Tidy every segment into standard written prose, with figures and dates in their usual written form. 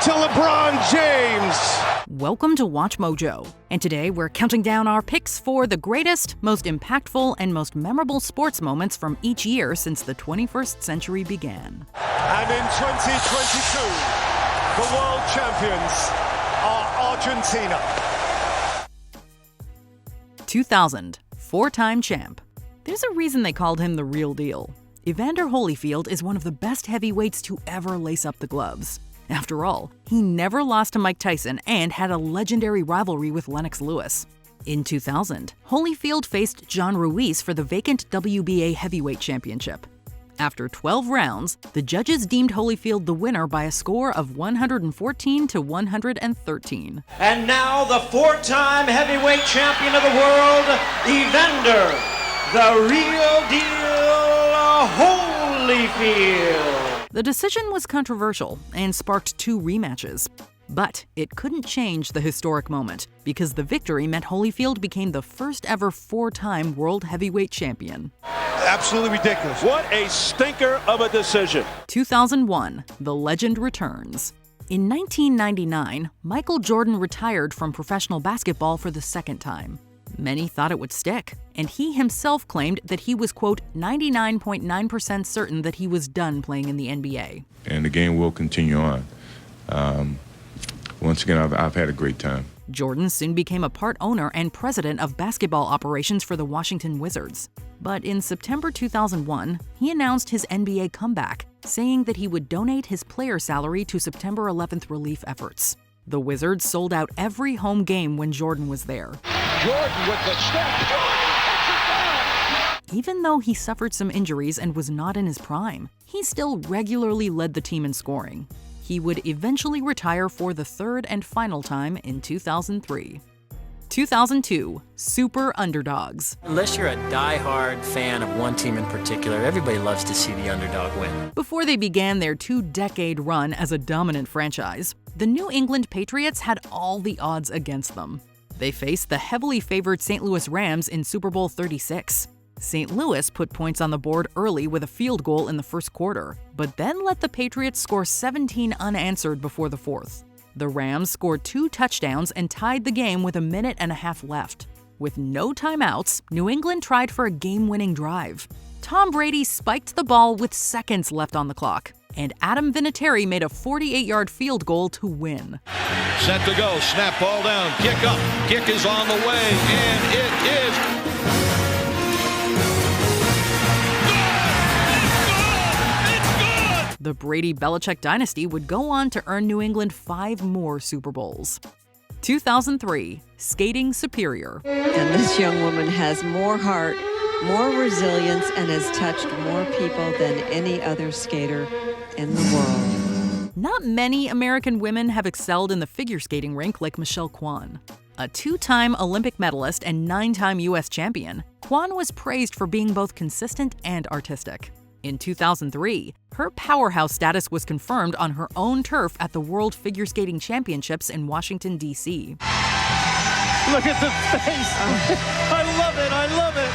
to LeBron James. Welcome to Watch Mojo, and today we're counting down our picks for the greatest, most impactful, and most memorable sports moments from each year since the 21st century began. And in 2022, the world champions are Argentina. 2000, four-time champ. There's a reason they called him the real deal. Evander Holyfield is one of the best heavyweights to ever lace up the gloves. After all, he never lost to Mike Tyson and had a legendary rivalry with Lennox Lewis. In 2000, Holyfield faced John Ruiz for the vacant WBA heavyweight championship. After 12 rounds, the judges deemed Holyfield the winner by a score of 114 to 113. And now the four-time heavyweight champion of the world, Evander, the real deal, Holyfield. The decision was controversial and sparked two rematches. But it couldn't change the historic moment, because the victory meant Holyfield became the first ever four-time world heavyweight champion. Absolutely ridiculous. What a stinker of a decision. 2001, the legend returns. In 1999, Michael Jordan retired from professional basketball for the second time. Many thought it would stick, and he himself claimed that he was, quote, 99.9% certain that he was done playing in the NBA. And the game will continue on. Once again, I've had a great time. Jordan soon became a part owner and president of basketball operations for the Washington Wizards. But in September 2001, he announced his NBA comeback, saying that he would donate his player salary to September 11th relief efforts. The Wizards sold out every home game when Jordan was there. Jordan with the step. Jordan puts it down. Even though he suffered some injuries and was not in his prime, he still regularly led the team in scoring. He would eventually retire for the third and final time in 2003. 2002, Super Underdogs. Unless you're a die-hard fan of one team in particular, everybody loves to see the underdog win. Before they began their two-decade run as a dominant franchise, the New England Patriots had all the odds against them. They faced the heavily favored St. Louis Rams in Super Bowl 36. St. Louis put points on the board early with a field goal in the first quarter, but then let the Patriots score 17 unanswered before the fourth. The Rams scored 2 touchdowns and tied the game with a minute and a half left. With no timeouts, New England tried for a game-winning drive. Tom Brady spiked the ball with seconds left on the clock, and Adam Vinatieri made a 48-yard field goal to win. Set to go, snap ball down, kick up, kick is on the way, and it is. The Brady-Belichick dynasty would go on to earn New England 5 more Super Bowls. 2003, Skating Superior. And this young woman has more heart, more resilience, and has touched more people than any other skater in the world. Not many American women have excelled in the figure skating rink like Michelle Quan. A 2-time Olympic medalist and 9-time U.S. champion, Quan was praised for being both consistent and artistic. In 2003, her powerhouse status was confirmed on her own turf at the World Figure Skating Championships in Washington, D.C. Look at the face. I love it. I love it.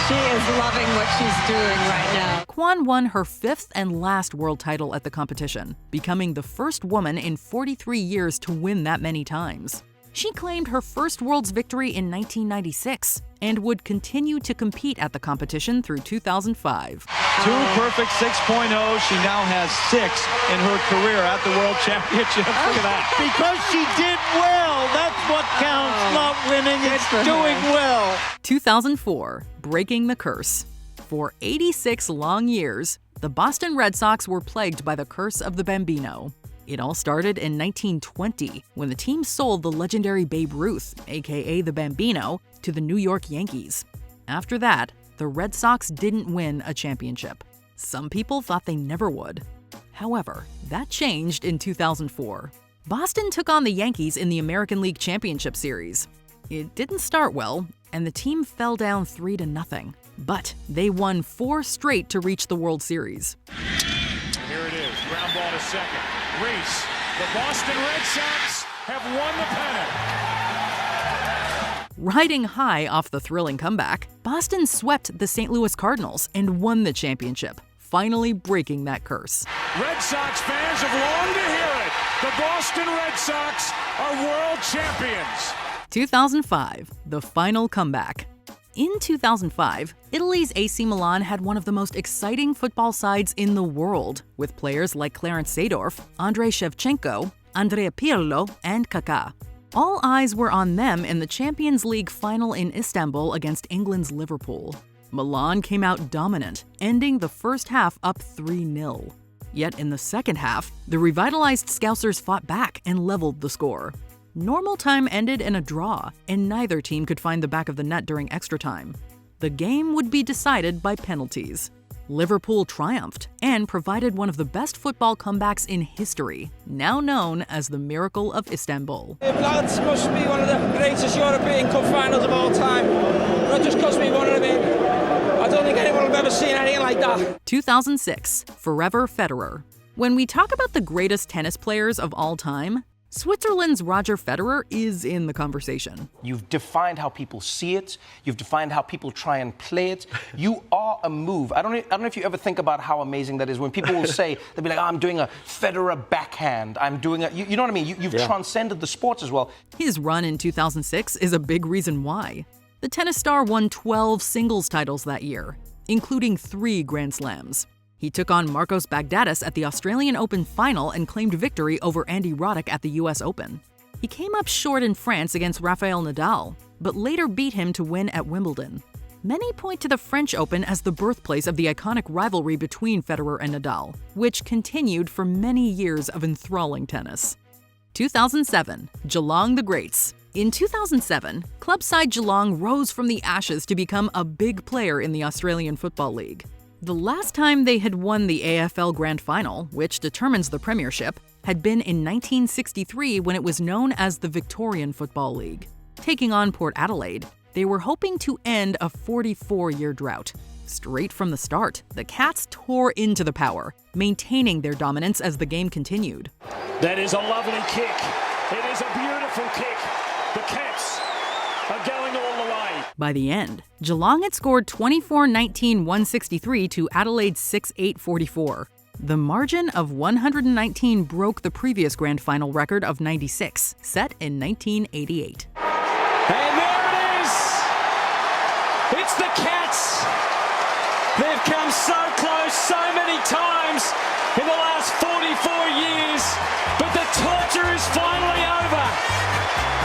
She is loving what she's doing right now. Quan won her 5th and last world title at the competition, becoming the first woman in 43 years to win that many times. She claimed her first world's victory in 1996 and would continue to compete at the competition through 2005. 2 perfect 6.0. She now has 6 in her career at the World Championships. Look at that. Because she did well. That's what counts. Not winning, it's doing well. 2004, Breaking the Curse. For 86 long years, the Boston Red Sox were plagued by the curse of the Bambino. It all started in 1920 when the team sold the legendary Babe Ruth, aka the Bambino, to the New York Yankees. After that, the Red Sox didn't win a championship. Some people thought they never would. However, that changed in 2004. Boston took on the Yankees in the American League Championship Series. It didn't start well, and the team fell down 3-0. But they won 4 straight to reach the World Series. Here it is, ground ball to second. Reese, the Boston Red Sox have won the pennant. Riding high off the thrilling comeback, Boston swept the St. Louis Cardinals and won the championship, finally breaking that curse. Red Sox fans have longed to hear it. The Boston Red Sox are world champions. 2005, the final comeback. In 2005, Italy's AC Milan had one of the most exciting football sides in the world, with players like Clarence Seedorf, Andrei Shevchenko, Andrea Pirlo, and Kaká. All eyes were on them in the Champions League final in Istanbul against England's Liverpool. Milan came out dominant, ending the first half up 3-0. Yet in the second half, the revitalized Scousers fought back and leveled the score. Normal time ended in a draw, and neither team could find the back of the net during extra time. The game would be decided by penalties. Liverpool triumphed and provided one of the best football comebacks in history, now known as the Miracle of Istanbul. That must be one of the greatest European Cup finals of all time. That just cost me one of them. I don't think anyone will have ever seen anything like that. 2006, Forever Federer. When we talk about the greatest tennis players of all time, Switzerland's Roger Federer is in the conversation. You've defined how people see it. You've defined how people try and play it. You are a move. I don't know if you ever think about how amazing that is when people will say, they'll be like, oh, I'm doing a Federer backhand. I'm doing a, you know what I mean? You've transcended the sports as well. His run in 2006 is a big reason why. The tennis star won 12 singles titles that year, including 3 Grand Slams. He took on Marcos Bagdatis at the Australian Open final and claimed victory over Andy Roddick at the US Open. He came up short in France against Rafael Nadal, but later beat him to win at Wimbledon. Many point to the French Open as the birthplace of the iconic rivalry between Federer and Nadal, which continued for many years of enthralling tennis. 2007, Geelong the Greats. In 2007, club side Geelong rose from the ashes to become a big player in the Australian Football League. The last time they had won the AFL Grand Final, which determines the premiership, had been in 1963 when it was known as the Victorian Football League. Taking on Port Adelaide, they were hoping to end a 44-year drought. Straight from the start, the Cats tore into the power, maintaining their dominance as the game continued. That is a lovely kick. It is a beautiful kick. The Cats are going all the way. By the end, Geelong had scored 24-19-163 to Adelaide's 6-8-44. The margin of 119 broke the previous grand final record of 96, set in 1988. And there it is! It's the Cats! They've come so close so many times in the last 44 years, but the torture is finally over.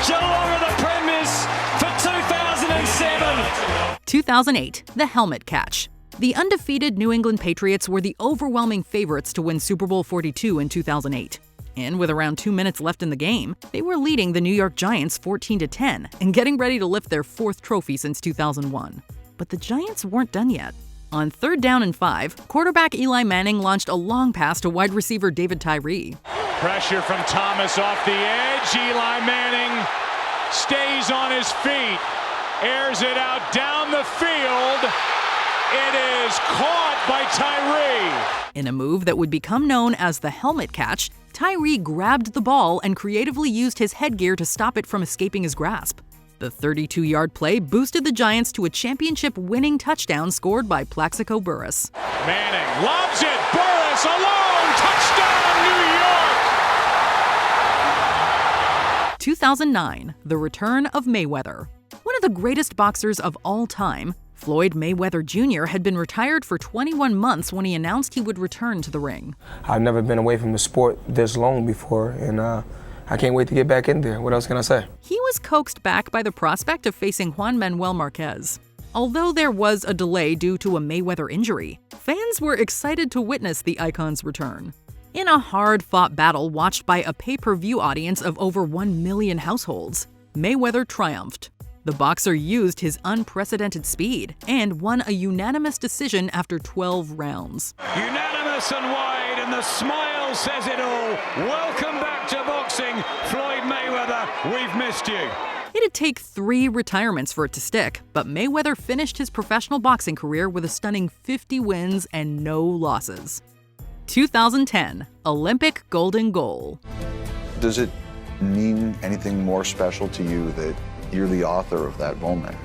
Geelong are the premiers for 2007. 2008, the helmet catch. The undefeated New England Patriots were the overwhelming favorites to win Super Bowl 42 in 2008. And with around 2 minutes left in the game, they were leading the New York Giants 14-10 and getting ready to lift their 4th trophy since 2001. But the Giants weren't done yet. On 3rd down and 5, quarterback Eli Manning launched a long pass to wide receiver David Tyree. Pressure from Thomas off the edge. Eli Manning stays on his feet, airs it out down the field. It is caught by Tyree. In a move that would become known as the helmet catch, Tyree grabbed the ball and creatively used his headgear to stop it from escaping his grasp. The 32-yard play boosted the Giants to a championship-winning touchdown scored by Plaxico Burress. Manning lobs it. Burress alone. Touchdown, New York. 2009, the return of Mayweather. One of the greatest boxers of all time, Floyd Mayweather Jr. had been retired for 21 months when he announced he would return to the ring. I've never been away from the sport this long before, and I can't wait to get back in there. What else can I say? He was coaxed back by the prospect of facing Juan Manuel Marquez. Although there was a delay due to a Mayweather injury, fans were excited to witness the icon's return. In a hard-fought battle watched by a pay-per-view audience of over 1 million households, Mayweather triumphed. The boxer used his unprecedented speed and won a unanimous decision after 12 rounds. Unanimous and wide, and the smile says it all. Welcome back to boxing, Floyd Mayweather. We've missed you. It'd take 3 retirements for it to stick, but Mayweather finished his professional boxing career with a stunning 50 wins and no losses. 2010, Olympic Golden Goal. Does it mean anything more special to you that you're the author of that moment?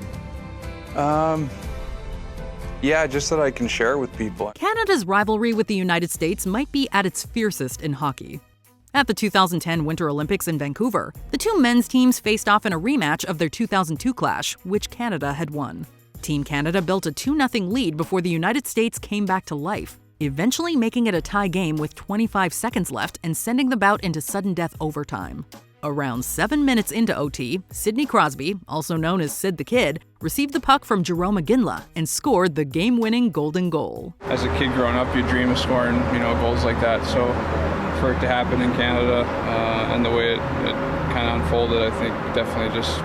Yeah, just that I can share with people. Canada's rivalry with the United States might be at its fiercest in hockey. At the 2010 Winter Olympics in Vancouver, the two men's teams faced off in a rematch of their 2002 clash, which Canada had won. Team Canada built a 2-0 lead before the United States came back to life, eventually making it a tie game with 25 seconds left and sending the bout into sudden death overtime. Around 7 minutes into OT, Sidney Crosby, also known as Sid the Kid, received the puck from Jerome McGinley and scored the game-winning golden goal. As a kid growing up, you dream of scoring, goals like that. So for it to happen in Canada and the way it kind of unfolded, I think definitely just,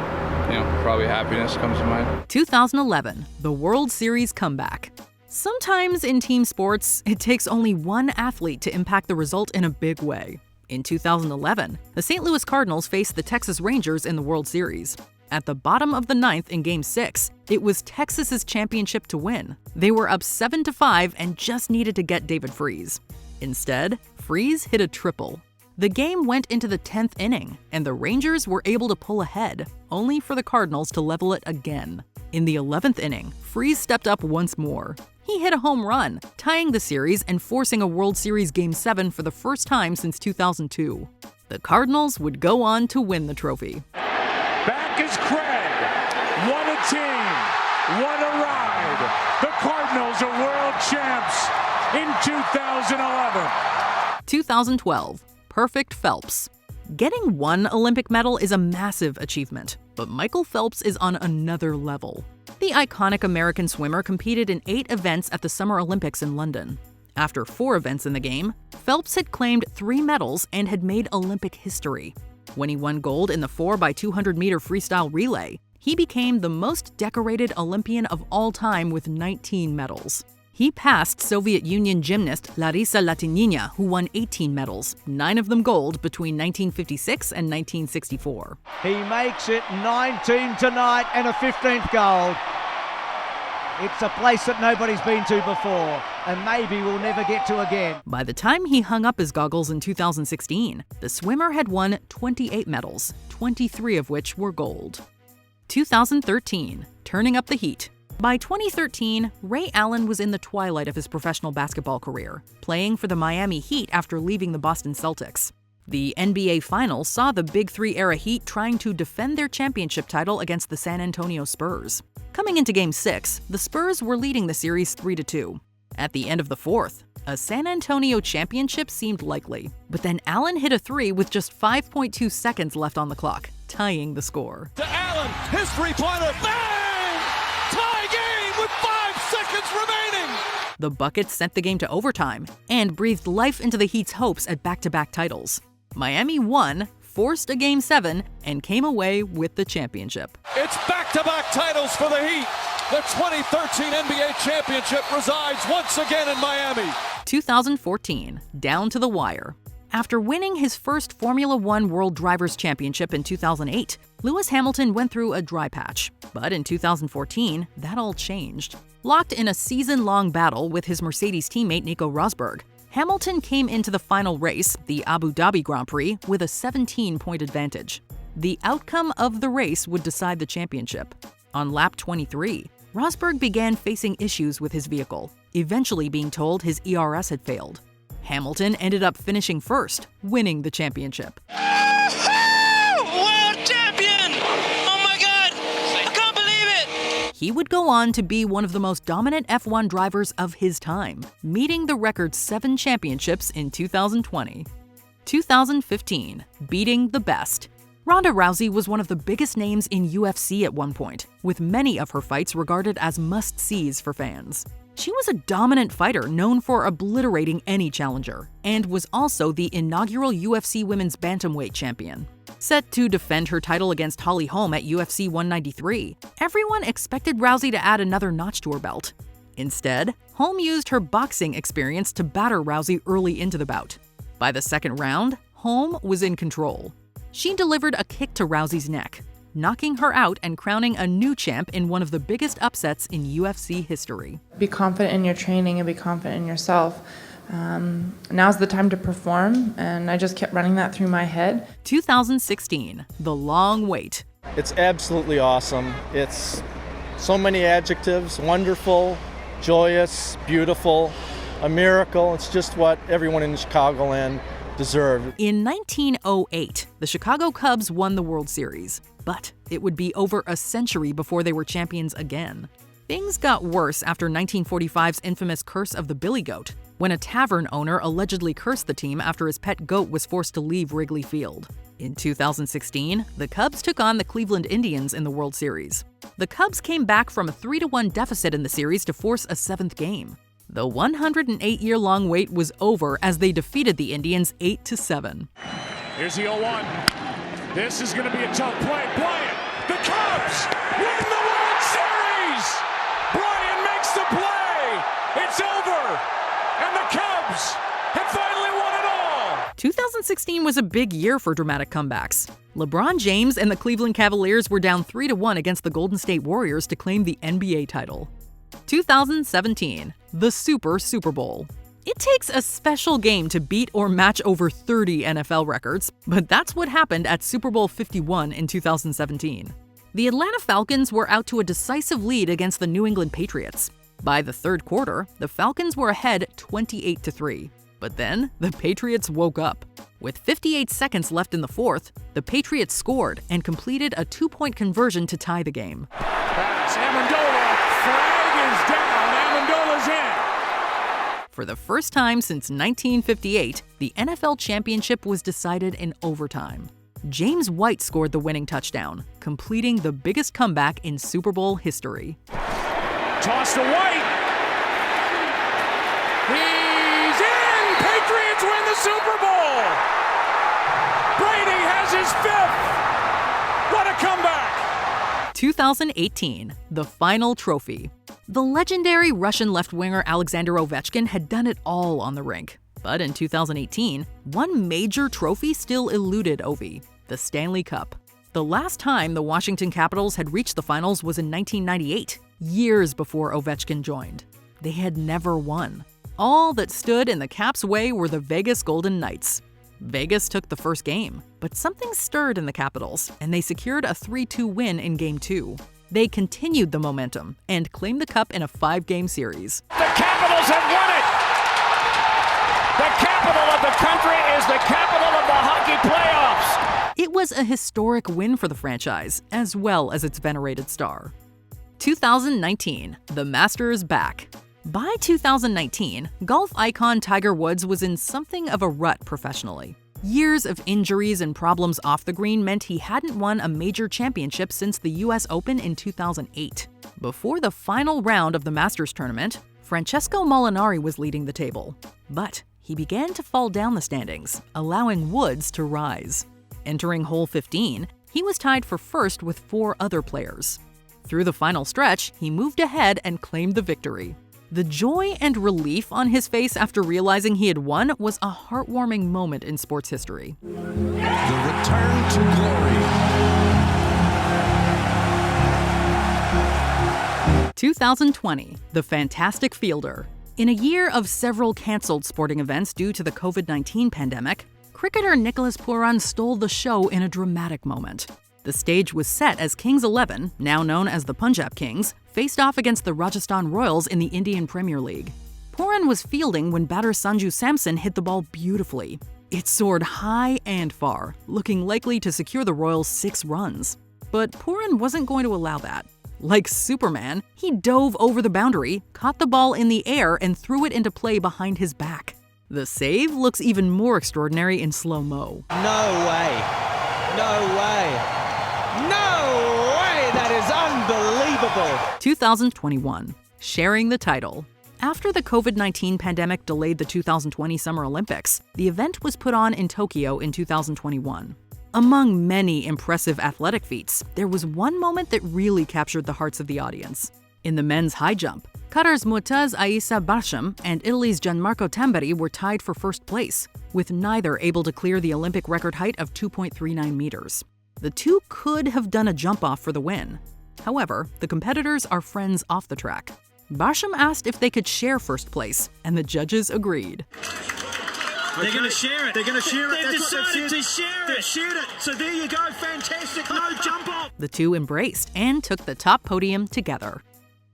probably happiness comes to mind. 2011, the World Series comeback. Sometimes in team sports, it takes only one athlete to impact the result in a big way. In 2011, the St. Louis Cardinals faced the Texas Rangers in the World Series. At the bottom of the ninth in Game 6, it was Texas's championship to win. They were up 7-5 and just needed to get David Freese. Instead, Freese hit a triple. The game went into the 10th inning, and the Rangers were able to pull ahead, only for the Cardinals to level it again. In the 11th inning, Freese stepped up once more. He hit a home run, tying the series and forcing a World Series Game 7 for the first time since 2002. The Cardinals would go on to win the trophy. Back is Craig. What a team. What a ride. The Cardinals are world champs in 2011. 2012. Perfect Phelps. Getting one Olympic medal is a massive achievement, but Michael Phelps is on another level. The iconic American swimmer competed in 8 events at the Summer Olympics in London. After 4 events in the game, Phelps had claimed 3 medals and had made Olympic history. When he won gold in the 4x200-meter freestyle relay, he became the most decorated Olympian of all time with 19 medals. He passed Soviet Union gymnast Larisa Latynina, who won 18 medals, 9 of them gold between 1956 and 1964. He makes it 19 tonight and a 15th gold. It's a place that nobody's been to before, and maybe we'll never get to again. By the time he hung up his goggles in 2016, the swimmer had won 28 medals, 23 of which were gold. 2013, turning up the heat. By 2013, Ray Allen was in the twilight of his professional basketball career, playing for the Miami Heat after leaving the Boston Celtics. The NBA Finals saw the Big Three era Heat trying to defend their championship title against the San Antonio Spurs. Coming into Game 6, the Spurs were leading the series 3-2. At the end of the 4th, a San Antonio championship seemed likely, but then Allen hit a 3 with just 5.2 seconds left on the clock, tying the score. To Allen, his three-pointer, bang! Tie game with 5 seconds remaining! The bucket sent the game to overtime and breathed life into the Heat's hopes at back-to-back titles. Miami won, forced a Game 7, and came away with the championship. It's back-to-back titles for the Heat. The 2013 NBA championship resides once again in Miami. 2014, down to the wire. After winning his first Formula One World Drivers' Championship in 2008, Lewis Hamilton went through a dry patch. But in 2014, that all changed. Locked in a season-long battle with his Mercedes teammate Nico Rosberg, Hamilton came into the final race, the Abu Dhabi Grand Prix, with a 17-point advantage. The outcome of the race would decide the championship. On lap 23, Rosberg began facing issues with his vehicle, eventually being told his ERS had failed. Hamilton ended up finishing first, winning the championship. World champion! Oh my God! I can't believe it! He would go on to be one of the most dominant F1 drivers of his time, meeting the record 7 championships in 2020. 2015, beating the best. Ronda Rousey was one of the biggest names in UFC at one point, with many of her fights regarded as must-sees for fans. She was a dominant fighter known for obliterating any challenger, and was also the inaugural UFC Women's Bantamweight champion. Set to defend her title against Holm at UFC 193, everyone expected Rousey to add another notch to her belt. Instead, Holm used her boxing experience to batter Rousey early into the bout. By the second round, Holm was in control. She delivered a kick to Rousey's neck, knocking her out and crowning a new champ in one of the biggest upsets in UFC history. Be confident in your training and be confident in yourself. Now's the time to perform, and I just kept running that through my head. 2016, the long wait. It's absolutely awesome. It's so many adjectives: wonderful, joyous, beautiful, a miracle. It's just what everyone in Chicagoland deserved. In 1908, the Chicago Cubs won the World Series, but it would be over a century before they were champions again. Things got worse after 1945's infamous curse of the Billy Goat, when a tavern owner allegedly cursed the team after his pet goat was forced to leave Wrigley Field. In 2016, the Cubs took on the Cleveland Indians in the World Series. The Cubs came back from a 3-1 deficit in the series to force a 7th game. The 108-year-long wait was over as they defeated the Indians 8-7. Here's the 0-1. This is going to be a tough play. Bryant, the Cubs win the World Series! Bryant makes the play! It's over! And the Cubs have finally won it all! 2016 was a big year for dramatic comebacks. LeBron James and the Cleveland Cavaliers were down 3-1 against the Golden State Warriors to claim the NBA title. 2017, the Super Bowl. It takes a special game to beat or match over 30 NFL records, but that's what happened at Super Bowl 51 in 2017. The Atlanta Falcons were out to a decisive lead against the New England Patriots. By the third quarter, the Falcons were ahead 28-3. But then, the Patriots woke up. With 58 seconds left in the fourth, the Patriots scored and completed a 2-point conversion to tie the game. Pass, Amendola, flag is down, Amendola's in. For the first time since 1958, the NFL championship was decided in overtime. James White scored the winning touchdown, completing the biggest comeback in Super Bowl history. Toss to White. He's in! Patriots win the Super Bowl! Brady has his 5th! What a comeback! 2018, the final trophy. The legendary Russian left-winger Alexander Ovechkin had done it all on the rink. But in 2018, one major trophy still eluded Ovi, the Stanley Cup. The last time the Washington Capitals had reached the finals was in 1998, years before Ovechkin joined. They had never won. All that stood in the Caps' way were the Vegas Golden Knights. Vegas took the first game, but something stirred in the Capitals, and they secured a 3-2 win in Game 2. They continued the momentum and claimed the Cup in a 5-game series. The Capitals have won it! The capital of the country is the capital of the hockey playoffs! It was a historic win for the franchise, as well as its venerated star. 2019, the Masters back. By 2019, golf icon Tiger Woods was in something of a rut professionally. Years of injuries and problems off the green meant he hadn't won a major championship since the US Open in 2008. Before the final round of the Masters tournament, Francesco Molinari was leading the table. But he began to fall down the standings, allowing Woods to rise. Entering hole 15, he was tied for first with 4 other players. Through the final stretch, he moved ahead and claimed the victory. The joy and relief on his face after realizing he had won was a heartwarming moment in sports history. The return to glory. 2020, the Fantastic Fielder. In a year of several canceled sporting events due to the COVID-19 pandemic, cricketer Nicholas Puran stole the show in a dramatic moment. The stage was set as Kings 11, now known as the Punjab Kings, faced off against the Rajasthan Royals in the Indian Premier League. Puran was fielding when batter Sanju Samson hit the ball beautifully. It soared high and far, looking likely to secure the Royals 6 runs. But Puran wasn't going to allow that. Like Superman, he dove over the boundary, caught the ball in the air, and threw it into play behind his back. The save looks even more extraordinary in slow-mo. No way. No way. No way! That is unbelievable! 2021, sharing the title. After the COVID-19 pandemic delayed the 2020 Summer Olympics, the event was put on in Tokyo in 2021. Among many impressive athletic feats, there was one moment that really captured the hearts of the audience. In the men's high jump, Qatar's Mu'taz Aissa Barsham and Italy's Gianmarco Tamberi were tied for first place, with neither able to clear the Olympic record height of 2.39 meters. The two could have done a jump-off for the win. However, the competitors are friends off the track. Barsham asked if they could share first place, and the judges agreed. They're going to share it. They're going to share it. They've decided to share it. They've shared it. So there you go. Fantastic. No jump off. The two embraced and took the top podium together.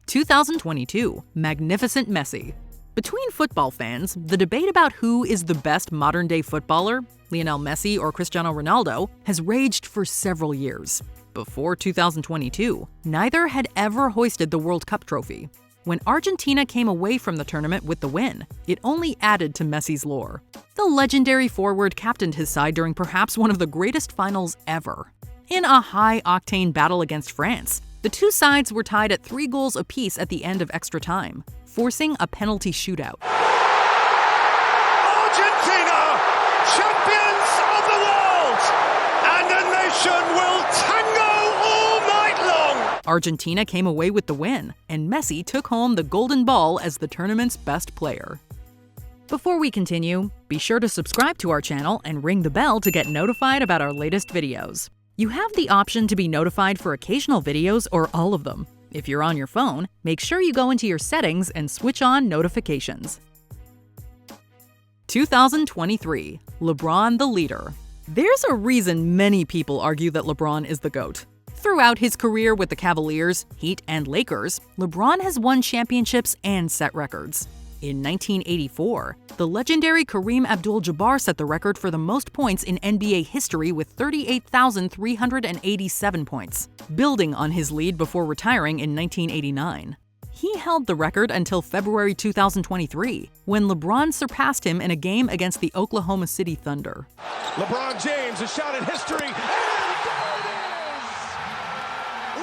2022, Magnificent Messi. Between football fans, the debate about who is the best modern-day footballer, Lionel Messi or Cristiano Ronaldo, has raged for several years. Before 2022, neither had ever hoisted the World Cup trophy. When Argentina came away from the tournament with the win, it only added to Messi's lore. The legendary forward captained his side during perhaps one of the greatest finals ever. In a high-octane battle against France, the two sides were tied at 3 goals apiece at the end of extra time, forcing a penalty shootout. Argentina, champions of the world, and the nation will tango all night long. Argentina came away with the win, and Messi took home the golden ball as the tournament's best player. Before we continue, be sure to subscribe to our channel and ring the bell to get notified about our latest videos. You have the option to be notified for occasional videos or all of them. If you're on your phone, make sure you go into your settings and switch on notifications. 2023, LeBron the leader. There's a reason many people argue that LeBron is the GOAT. Throughout his career with the Cavaliers, Heat, and Lakers, LeBron has won championships and set records. In 1984, the legendary Kareem Abdul-Jabbar set the record for the most points in NBA history with 38,387 points, building on his lead before retiring in 1989. He held the record until February 2023, when LeBron surpassed him in a game against the Oklahoma City Thunder. LeBron James, a shot at history, and there it is!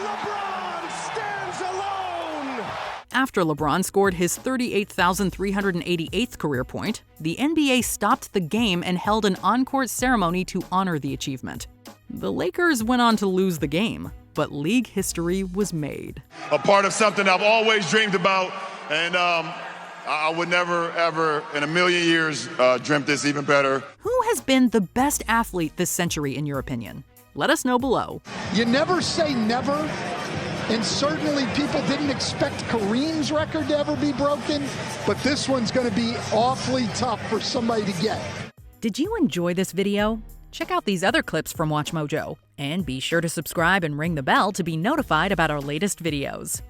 LeBron stands alone! After LeBron scored his 38,388th career point, the NBA stopped the game and held an on-court ceremony to honor the achievement. The Lakers went on to lose the game, but league history was made. A part of something I've always dreamed about, and I would never, ever, in a million years, dreamt this even better. Who has been the best athlete this century, in your opinion? Let us know below. You never say never, and certainly people didn't expect Kareem's record to ever be broken, but this one's going to be awfully tough for somebody to get. Did you enjoy this video? Check out these other clips from WatchMojo, and be sure to subscribe and ring the bell to be notified about our latest videos.